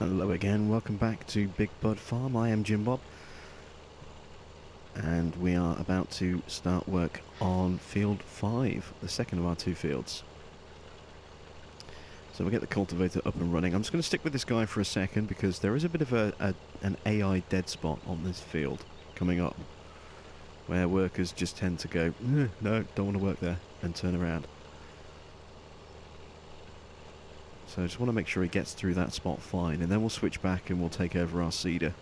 Hello again, welcome back to Big Bud Farm. I am Jim Bob, and we are about to start work on field 5, the second of our two fields. So we'll get the cultivator up and running. I'm just going to stick with this guy for a second because there is a bit of an AI dead spot on this field coming up, where workers just tend to go, no, don't want to work there, and turn around. So I just want to make sure he gets through that spot fine, and then we'll switch back and we'll take over our seeder.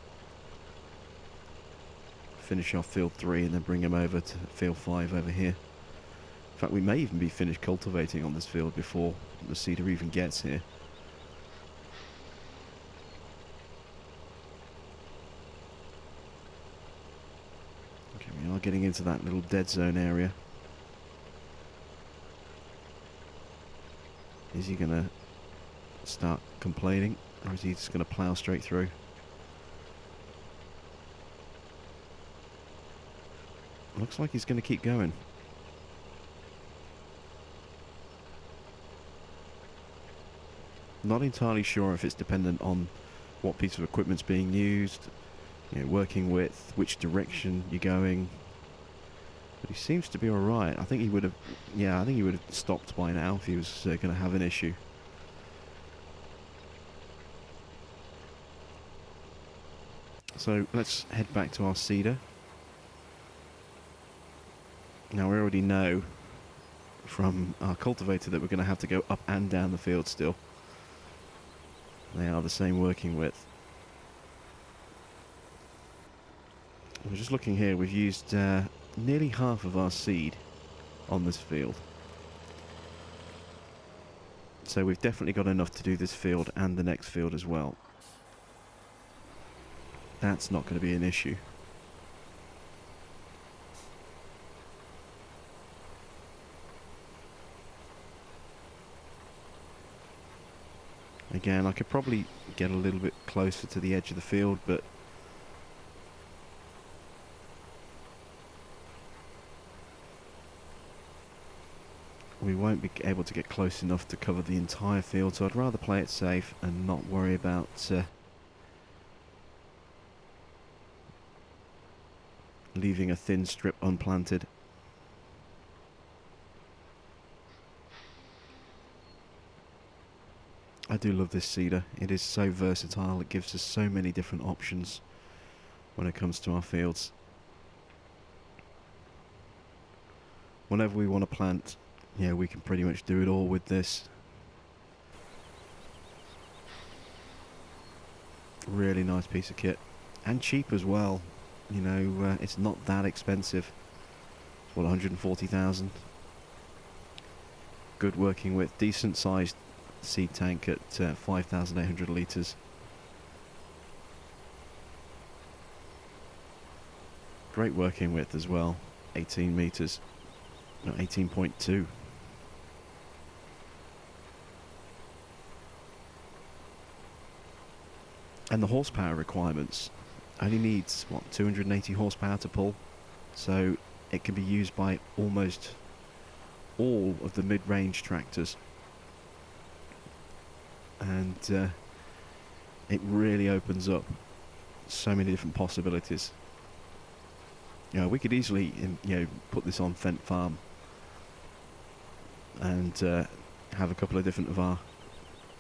Finish off field 3 and then bring him over to field 5 over here. In fact, we may even be finished cultivating on this field before the seeder even gets here. Okay, we are getting into that little dead zone area. Is he going to start complaining, or is he just going to plough straight through? Looks like he's going to keep going. Not entirely sure if it's dependent on what piece of equipment's being used, working width, which direction you're going. But he seems to be alright. I think he would have, I think he would have stopped by now if he was going to have an issue. So let's head back to our seeder. Now we already know from our cultivator that we're going to have to go up and down the field still. They are the same working width. We're just looking here, we've used nearly half of our seed on this field. So we've definitely got enough to do this field and the next field as well. That's not going to be an issue. Again, I could probably get a little bit closer to the edge of the field, but we won't be able to get close enough to cover the entire field, so I'd rather play it safe and not worry about leaving a thin strip unplanted. I do love this seeder. It is so versatile. It gives us so many different options when it comes to our fields. Whenever we want to plant, we can pretty much do it all with this. Really nice piece of kit. And cheap as well. It's not that expensive. It's what, 140,000? Good working with, decent sized seed tank at 5,800 litres. Great working width as well, 18 metres, no, 18.2. And the horsepower requirements only needs, 280 horsepower to pull, so it can be used by almost all of the mid-range tractors. And it really opens up so many different possibilities. We could easily, put this on Fent Farm and have a couple of different of our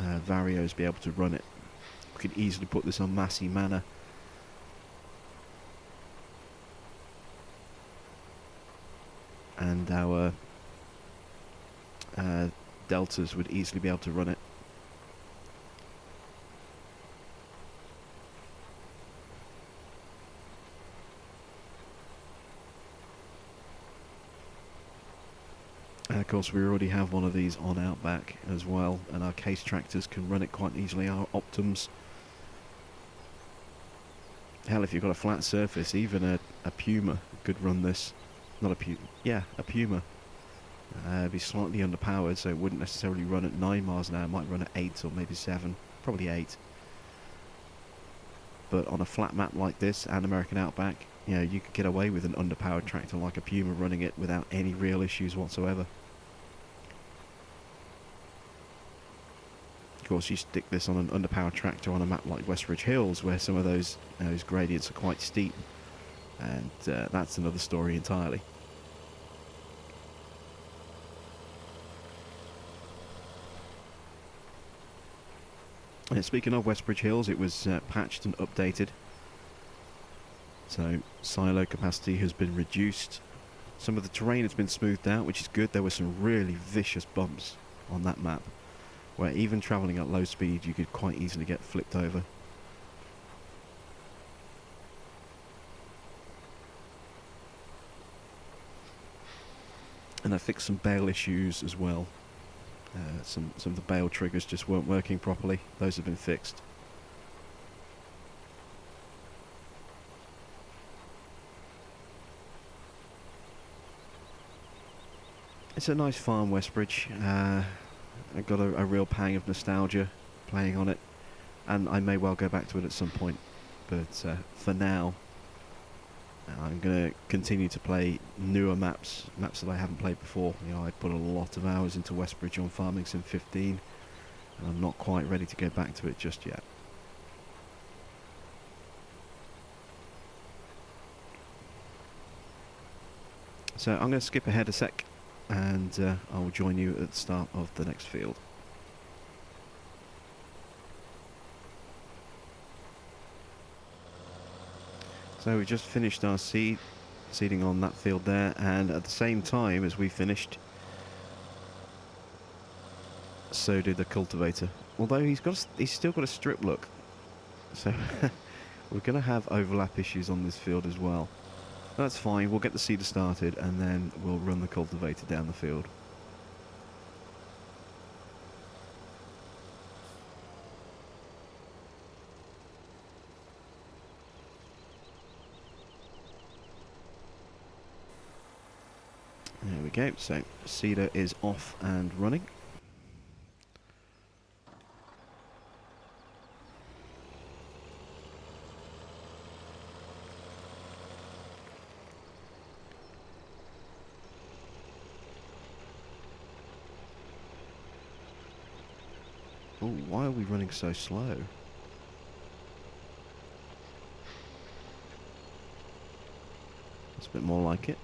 Varios be able to run it. We could easily put this on Massey Manor. And our Deltas would easily be able to run it. And of course we already have one of these on Outback as well, and our Case tractors can run it quite easily, our Optums. Hell, if you've got a flat surface, even a Puma could run this. Not a Puma, a Puma. Be slightly underpowered, so it wouldn't necessarily run at 9 miles an hour, it might run at 8 or maybe 7, probably 8. But on a flat map like this and American Outback, you could get away with an underpowered tractor like a Puma running it without any real issues whatsoever. course, you stick this on an underpowered tractor on a map like Westbridge Hills, where some of those gradients are quite steep, and that's another story entirely. And speaking of Westbridge Hills, it was patched and updated. So silo capacity has been reduced. Some of the terrain has been smoothed out, which is good. There were some really vicious bumps on that map, where even travelling at low speed you could quite easily get flipped over. And I fixed some bail issues as well. Some of the bail triggers just weren't working properly. Those have been fixed. It's a nice farm, Westbridge. I got a real pang of nostalgia playing on it, and I may well go back to it at some point. But for now, I'm going to continue to play newer maps that I haven't played before. You know, I put a lot of hours into Westbridge on Farming Sim 15, and I'm not quite ready to go back to it just yet. So I'm going to skip ahead a sec, and I'll join you at the start of the next field. So we just finished our seeding on that field there, and at the same time as we finished, so did the cultivator. Although he's still got a strip look, so we're going to have overlap issues on this field as well. That's fine. We'll get the seeder started, and then we'll run the cultivator down the field. There we go, so seeder is off and running. Oh, why are we running so slow? That's a bit more like it.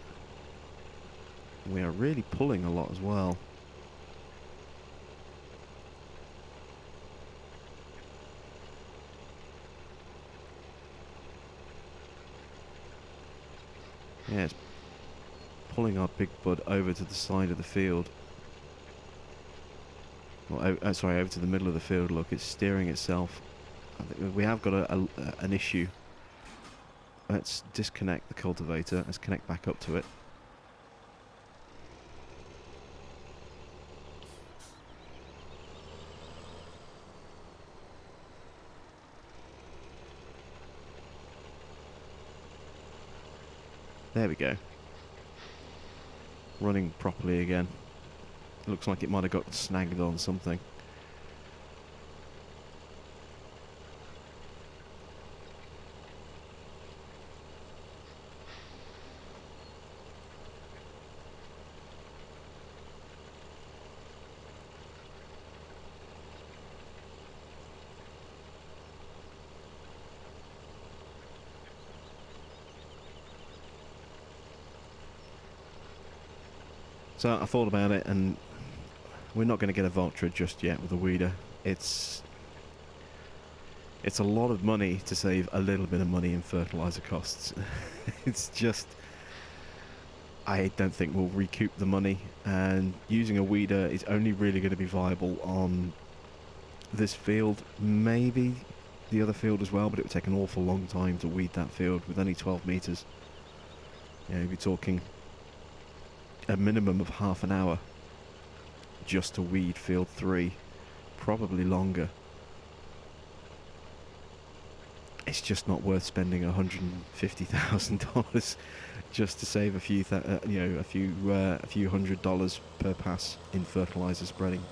We are really pulling a lot as well. Yeah, it's pulling our big bud over to the side of the field. Well, sorry, over to the middle of the field. Look, it's steering itself. I think we have got an issue. Let's disconnect the cultivator. Let's connect back up to it. There we go. Running properly again. Looks like it might have got snagged on something. So I thought about it, and we're not going to get a Valtra just yet with a weeder. It's a lot of money to save a little bit of money in fertilizer costs. It's just, I don't think we'll recoup the money, and using a weeder is only really going to be viable on this field, maybe the other field as well, but it would take an awful long time to weed that field with only 12 metres. You know, you'd be talking a minimum of half an hour just to weed field 3, probably longer. It's just not worth spending $150,000 just to save a few $100 per pass in fertilizer spreading.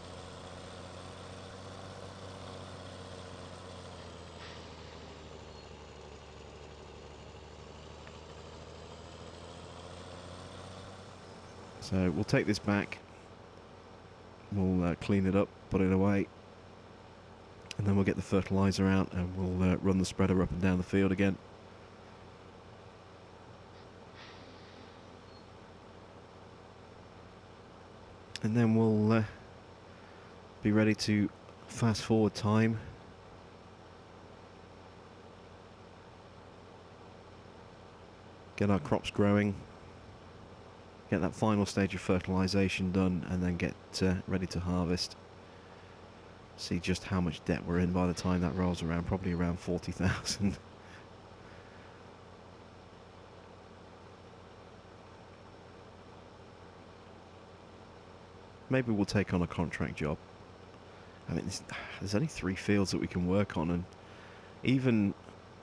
So we'll take this back, we'll clean it up, put it away, And then we'll get the fertiliser out and we'll run the spreader up and down the field again. And then we'll be ready to fast forward time. Get our crops growing. Get that final stage of fertilisation done and then get ready to harvest. See just how much debt we're in by the time that rolls around, probably around 40,000. Maybe we'll take on a contract job. I mean, there's only 3 fields that we can work on, and even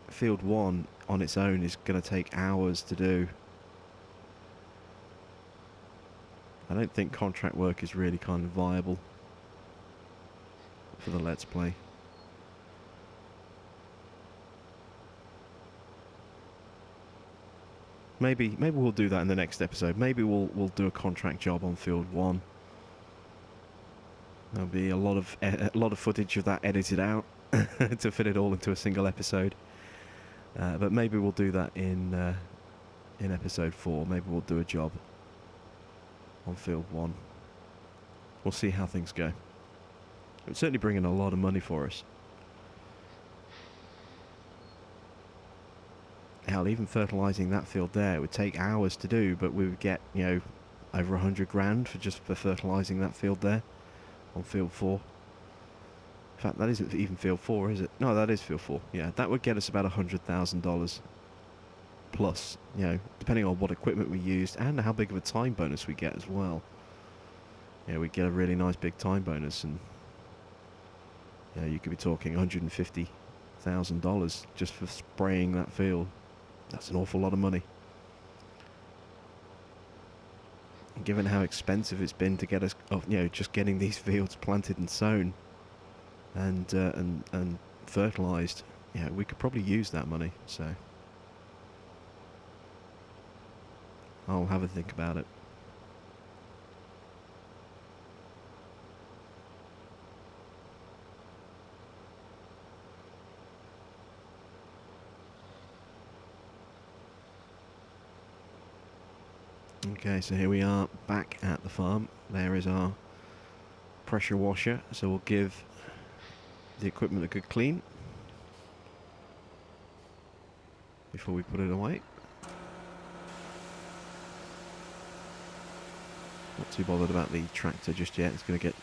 field 1 on its own is going to take hours to do. I don't think contract work is really kind of viable for the Let's Play. Maybe we'll do that in the next episode. Maybe we'll do a contract job on field 1. There'll be a lot of footage of that edited out to fit it all into a single episode. But maybe we'll do that in episode 4. Maybe we'll do a job on field 1. We'll see how things go. It would certainly bring in a lot of money for us. Hell, even fertilising that field there would take hours to do, but we would get, you know, over 100 grand for fertilising that field there on field 4. In fact, that isn't even field 4, is it? No, that is field 4. Yeah, that would get us about $100,000 plus, you know, depending on what equipment we used and how big of a time bonus we get as well. Yeah, we get a really nice big time bonus, and yeah, you could be talking $150,000 just for spraying that field. That's an awful lot of money. Given how expensive it's been to get us, you know, just getting these fields planted and sown and fertilised, yeah, we could probably use that money. So I'll have a think about it. Okay, so here we are back at the farm. There is our pressure washer, so we'll give the equipment a good clean before we put it away. Not too bothered about the tractor just yet. It's going to get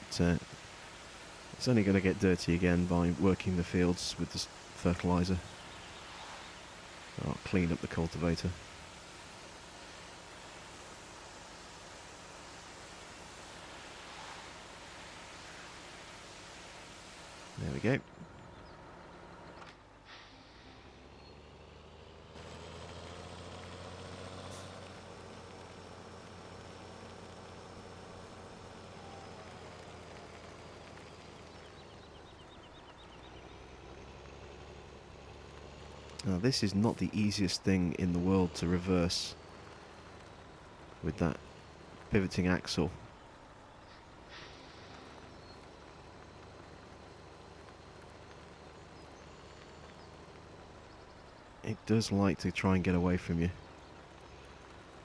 it's only going to get dirty again by working the fields with this fertiliser. I'll clean up the cultivator. There we go. Now this is not the easiest thing in the world to reverse with that pivoting axle. It does like to try and get away from you.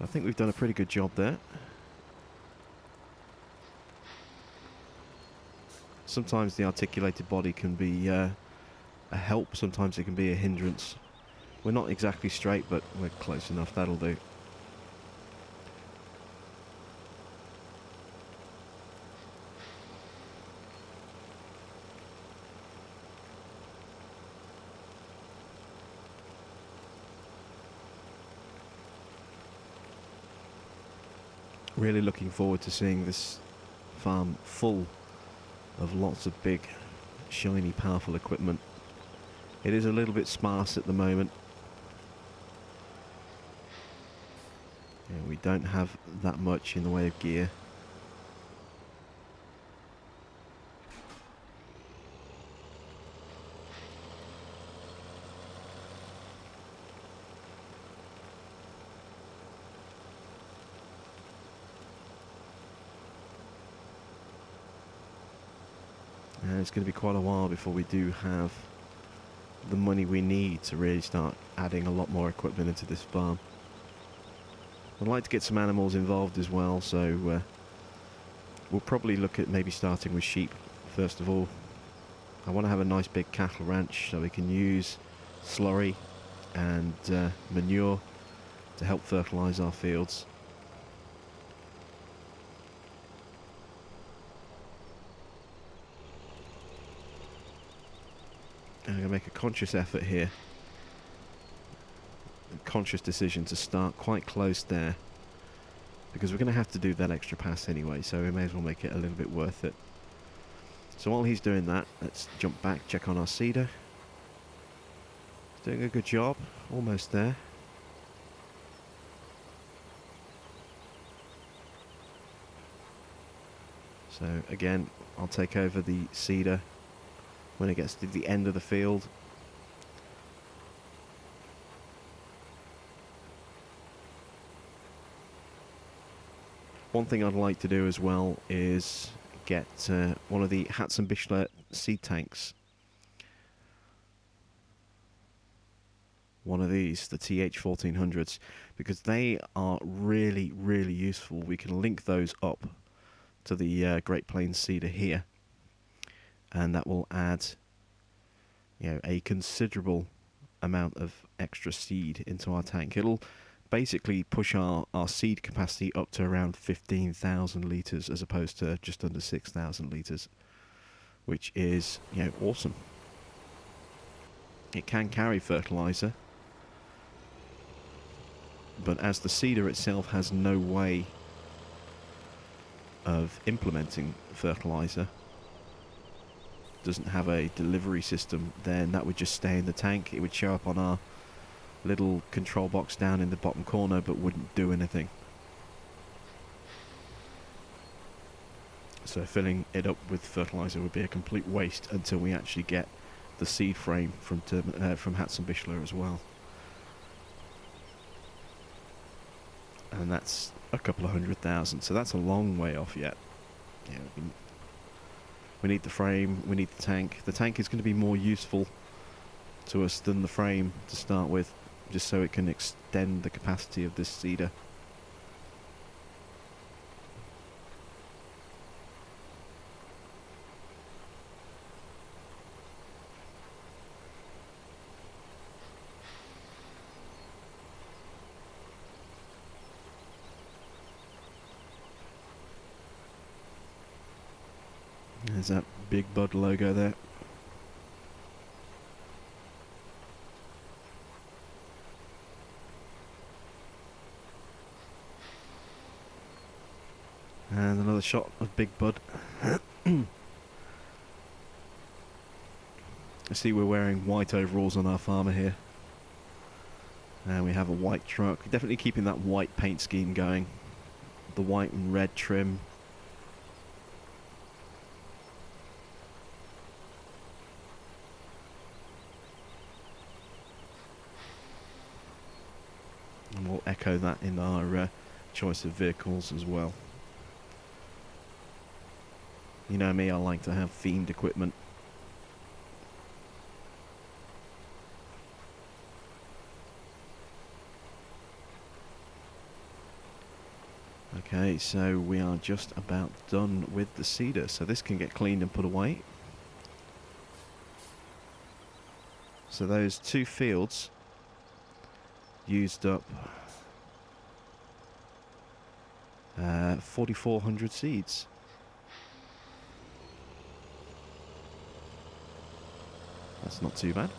I think we've done a pretty good job there. Sometimes the articulated body can be a help, sometimes it can be a hindrance. We're not exactly straight, but we're close enough, that'll do. Really looking forward to seeing this farm full of lots of big, shiny, powerful equipment. It is a little bit sparse at the moment. Yeah, we don't have that much in the way of gear. it's going to be quite a while before we do have the money we need to really start adding a lot more equipment into this farm. I'd like to get some animals involved as well, so we'll probably look at maybe starting with sheep first of all. I want to have a nice big cattle ranch so we can use slurry and manure to help fertilise our fields. I'm going to make a conscious effort here, a conscious decision to start quite close there, because we're going to have to do that extra pass anyway, so we may as well make it a little bit worth it. So while he's doing that, let's jump back, check on our seeder. He's doing a good job, almost there. So again, I'll take over the seeder when it gets to the end of the field. One thing I'd like to do as well is get one of the Hatzenbischler seed tanks. One of these, the TH1400s, because they are really, really useful. We can link those up to the Great Plains seeder here, and that will add, you know, a considerable amount of extra seed into our tank. It'll basically push our seed capacity up to around 15,000 litres as opposed to just under 6,000 litres, which is, you know, awesome. It can carry fertiliser, but as the seeder itself has no way of implementing fertiliser, doesn't have a delivery system, then that would just stay in the tank. It would show up on our little control box down in the bottom corner, but wouldn't do anything. So filling it up with fertiliser would be a complete waste until we actually get the seed frame from Hatzenbischler as well. And that's a couple of 100,000, so that's a long way off yet. Yeah, we need the frame, we need the tank. The tank is going to be more useful to us than the frame to start with, just so it can extend the capacity of this seeder. There's that Big Bud logo there. And another shot of Big Bud. I see we're wearing white overalls on our farmer here. And we have a white truck. Definitely keeping that white paint scheme going. The white and red trim. And we'll echo that in our choice of vehicles as well. You know me, I like to have themed equipment. Okay, so we are just about done with the seeder, so this can get cleaned and put away. So those two fields used up 4,400 seeds. That's not too bad.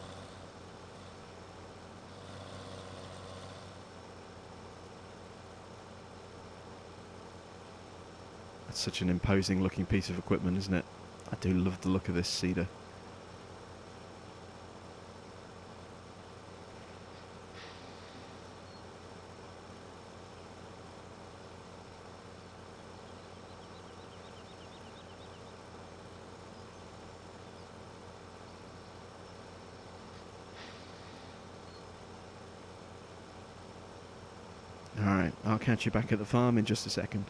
That's such an imposing looking piece of equipment, isn't it? I do love the look of this seeder. Alright, I'll catch you back at the farm in just a second.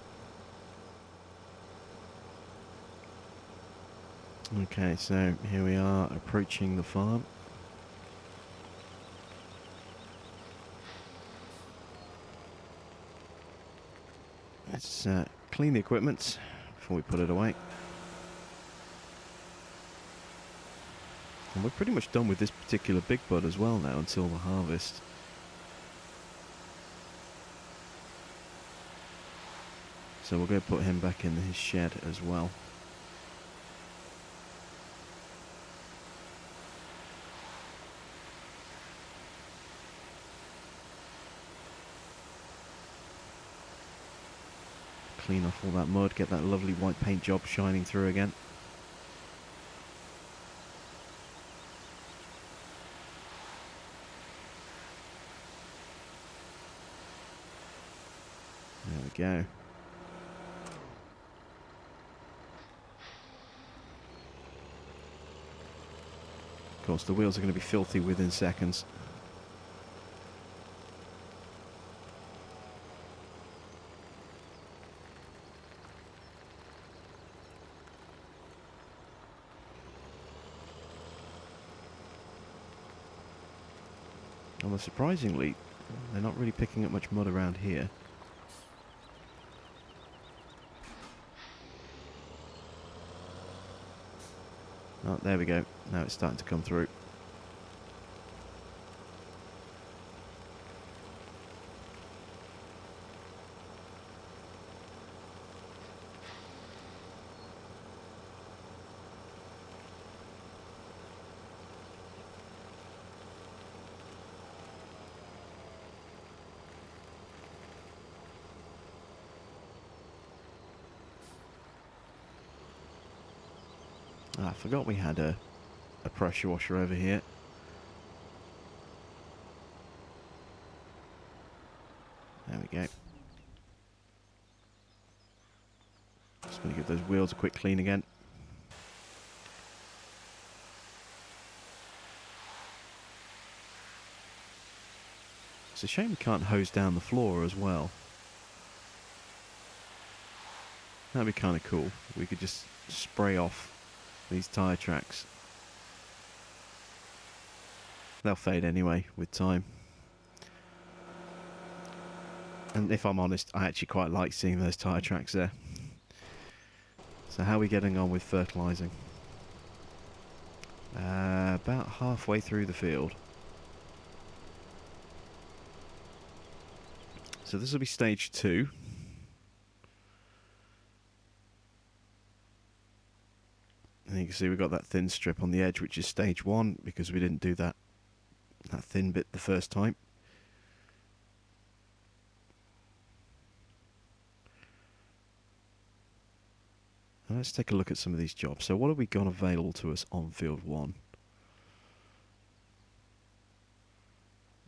Okay, so here we are approaching the farm. Let's clean the equipment before we put it away. And we're pretty much done with this particular big bud as well now until the harvest. So we're going to put him back in his shed as well. Clean off all that mud, get that lovely white paint job shining through again. There we go. Of course, the wheels are going to be filthy within seconds. Although surprisingly, they're not really picking up much mud around here. Oh, there we go. Now it's starting to come through. I forgot we had a pressure washer over here. There we go. Just going to give those wheels a quick clean again. It's a shame we can't hose down the floor as well. That'd be kind of cool. We could just spray off these tyre tracks. They'll fade anyway with time. And if I'm honest, I actually quite like seeing those tyre tracks there. So how are we getting on with fertilising? About halfway through the field. So this will be stage 2. And you can see we've got that thin strip on the edge, which is stage 1, because we didn't do that thin bit the first time. Now let's take a look at some of these jobs. So what have we got available to us on field 1?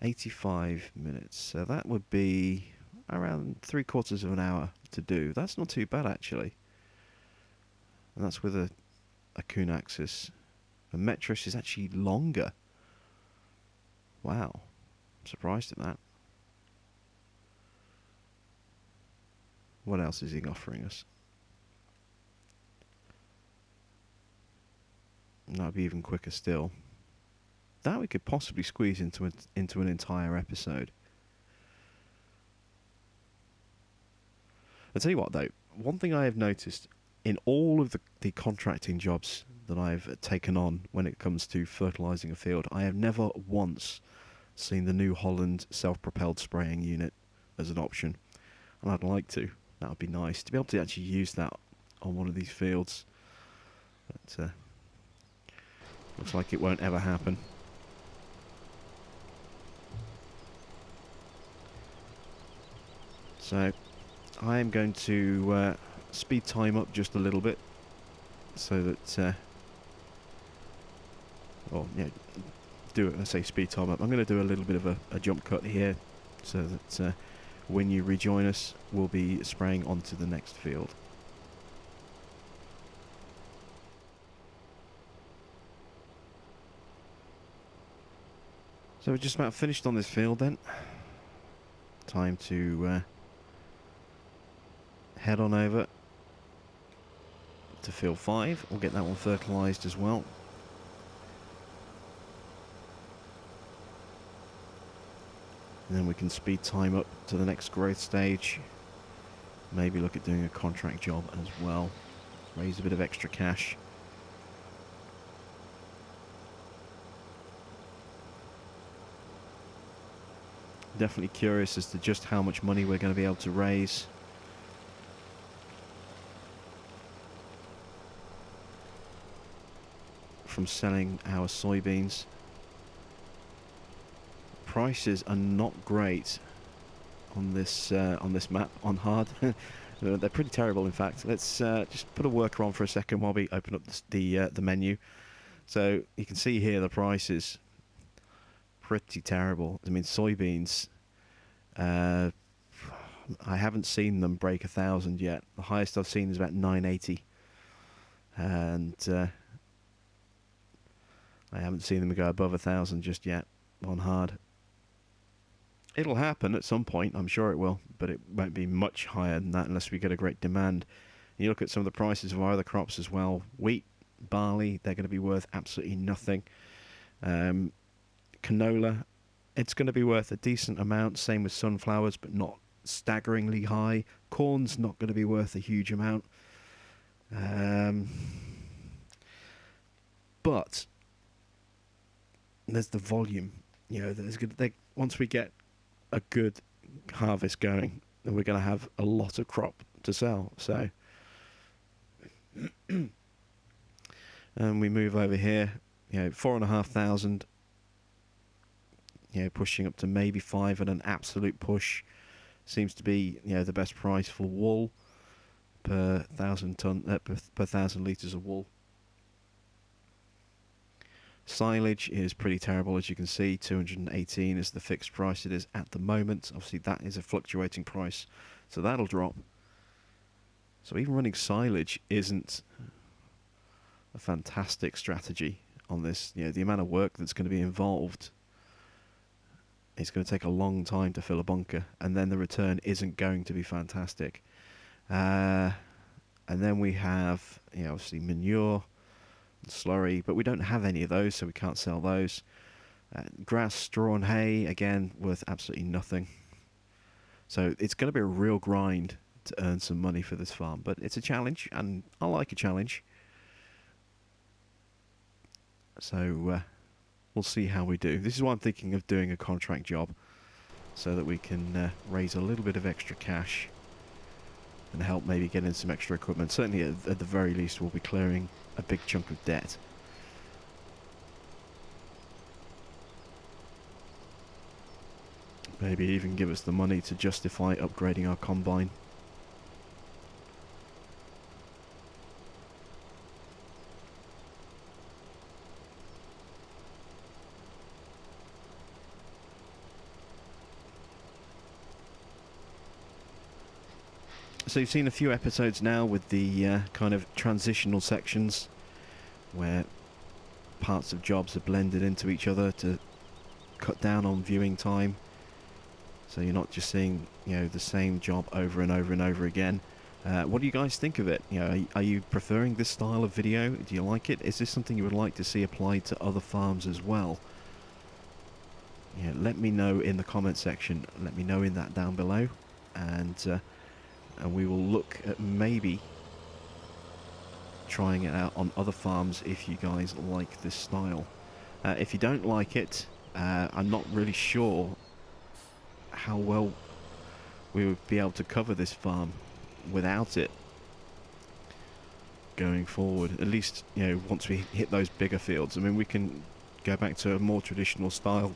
85 minutes. So that would be around 3/4 of an hour to do. That's not too bad actually. And that's with a Kuhn axis. A Metris is actually longer. Wow. I'm surprised at that. What else is he offering us? That'd be even quicker still. That we could possibly squeeze into an entire episode. I'll tell you what though, one thing I have noticed in all of the contracting jobs that I've taken on when it comes to fertilising a field, I have never once seen the New Holland self-propelled spraying unit as an option. And I'd like to. That would be nice to be able to actually use that on one of these fields. But looks like it won't ever happen. So I'm going to speed time up just a little bit so that let's say speed time up. I'm going to do a little bit of a jump cut here so that when you rejoin us we'll be spraying onto the next field. So we're just about finished on this field then. Time to head on over to field 5. We'll get that one fertilised as well. And then we can speed time up to the next growth stage. Maybe look at doing a contract job as well. Raise a bit of extra cash. Definitely curious as to just how much money we're going to be able to raise. From selling our soybeans. Prices are not great on this map on hard. They're pretty terrible, in fact. Let's just put a worker on for a second while we open up the menu. So you can see here the prices pretty terrible. I mean, soybeans. I haven't seen them break 1,000 yet. The highest I've seen is about 980, and I haven't seen them go above 1,000 just yet on hard. It'll happen at some point, I'm sure it will, but it won't be much higher than that unless we get a great demand. And you look at some of the prices of our other crops as well. Wheat, barley, they're going to be worth absolutely nothing. Canola, it's going to be worth a decent amount, same with sunflowers, but not staggeringly high. Corn's not going to be worth a huge amount. But there's the volume. You know, once we get a good harvest going, then we're going to have a lot of crop to sell. So, and we move over here, you know, 4,500, you know, pushing up to maybe 5 at an absolute push. Seems to be, you know, the best price for wool per 1,000 litres of wool. Silage is pretty terrible, as you can see. 218 is the fixed price it is at the moment. Obviously that is a fluctuating price, so that'll drop. So even running silage isn't a fantastic strategy on this. You know, the amount of work that's going to be involved, it's going to take a long time to fill a bunker, and then the return isn't going to be fantastic. And then we have, you know, obviously manure, slurry, but we don't have any of those, so we can't sell those. Grass, straw and hay, again, worth absolutely nothing. So it's going to be a real grind to earn some money for this farm, but it's a challenge, and I like a challenge. So we'll see how we do. This is why I'm thinking of doing a contract job, so that we can raise a little bit of extra cash and help maybe get in some extra equipment. Certainly at the very least we'll be clearing a big chunk of debt. Maybe even give us the money to justify upgrading our combine. So you've seen a few episodes now with the kind of transitional sections where parts of jobs are blended into each other to cut down on viewing time. So you're not just seeing, you know, the same job over and over and over again. What do you guys think of it? You know, are you preferring this style of video? Do you like it? Is this something you would like to see applied to other farms as well? Yeah, let me know in the comment section. Let me know in that down below, and we will look at maybe trying it out on other farms if you guys like this style. If you don't like it, I'm not really sure how well we would be able to cover this farm without it going forward. At least, you know, once we hit those bigger fields. I mean, we can go back to a more traditional style,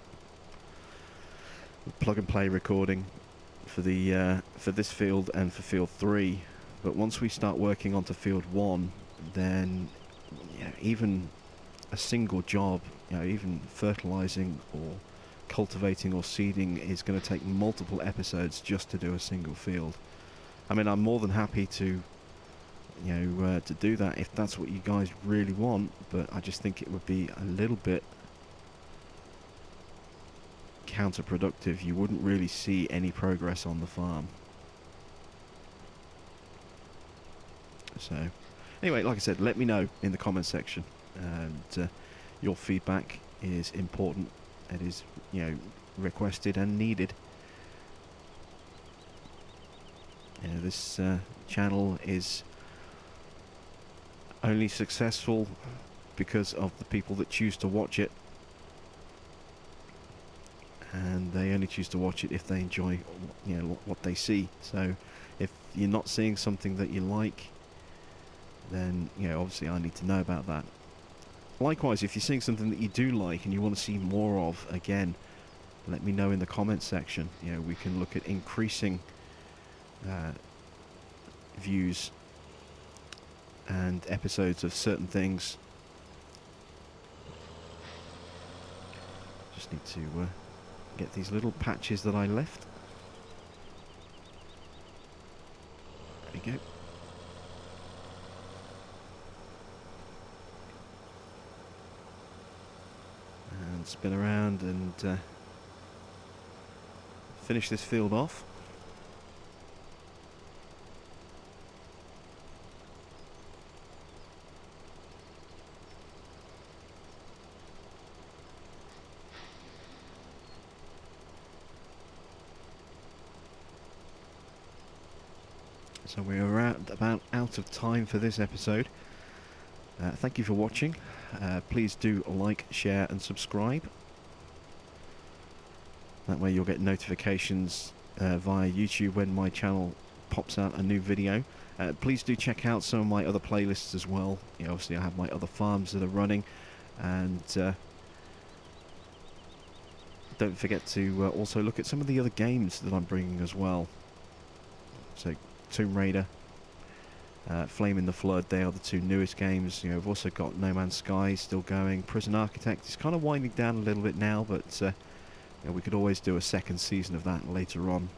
plug and play recording for the for this field and for field 3, but once we start working onto field 1, then, you know, even a single job, you know, even fertilizing or cultivating or seeding is going to take multiple episodes just to do a single field. I mean, I'm more than happy to, you know, to do that if that's what you guys really want, but I just think it would be a little bit counterproductive. You wouldn't really see any progress on the farm. So Anyway, like I said, let me know in the comment section, and your feedback is important. It is, you know, requested and needed. You know, this channel is only successful because of the people that choose to watch it, and they only choose to watch it if they enjoy, you know, what they see. So if you're not seeing something that you like, then, you know, obviously I need to know about that. Likewise, if you're seeing something that you do like and you want to see more of, again, let me know in the comments section. You know, we can look at increasing views and episodes of certain things. Just need to get these little patches that I left. There we go. And spin around and finish this field off. So we're about out of time for this episode. Thank you for watching. Please do like, share and subscribe. That way you'll get notifications via YouTube when my channel pops out a new video. Please do check out some of my other playlists as well. You know, obviously I have my other farms that are running, and don't forget to also look at some of the other games that I'm bringing as well. So Tomb Raider, Flame in the Flood, they are the two newest games. You know, I've also got No Man's Sky still going. Prison Architect is kind of winding down a little bit now, but you know, we could always do a second season of that later on.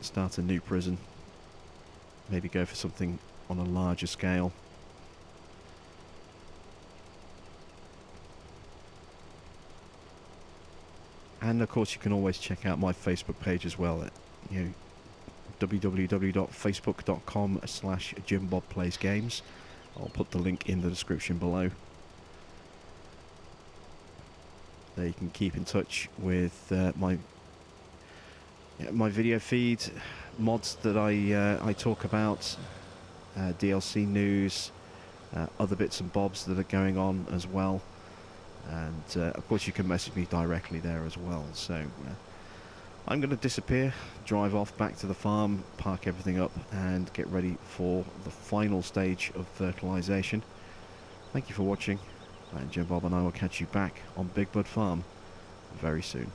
Start a new prison. Maybe go for something on a larger scale. And of course you can always check out my Facebook page as well at, you know, www.facebook.com/JimBobPlaysGames. I'll put the link in the description below. There you can keep in touch with my video feed, mods that I talk about, DLC news, other bits and bobs that are going on as well. And of course you can message me directly there as well. So I'm going to disappear, drive off back to the farm, park everything up and get ready for the final stage of fertilization. Thank you for watching, and Jim Bob and I will catch you back on Big Bud Farm very soon.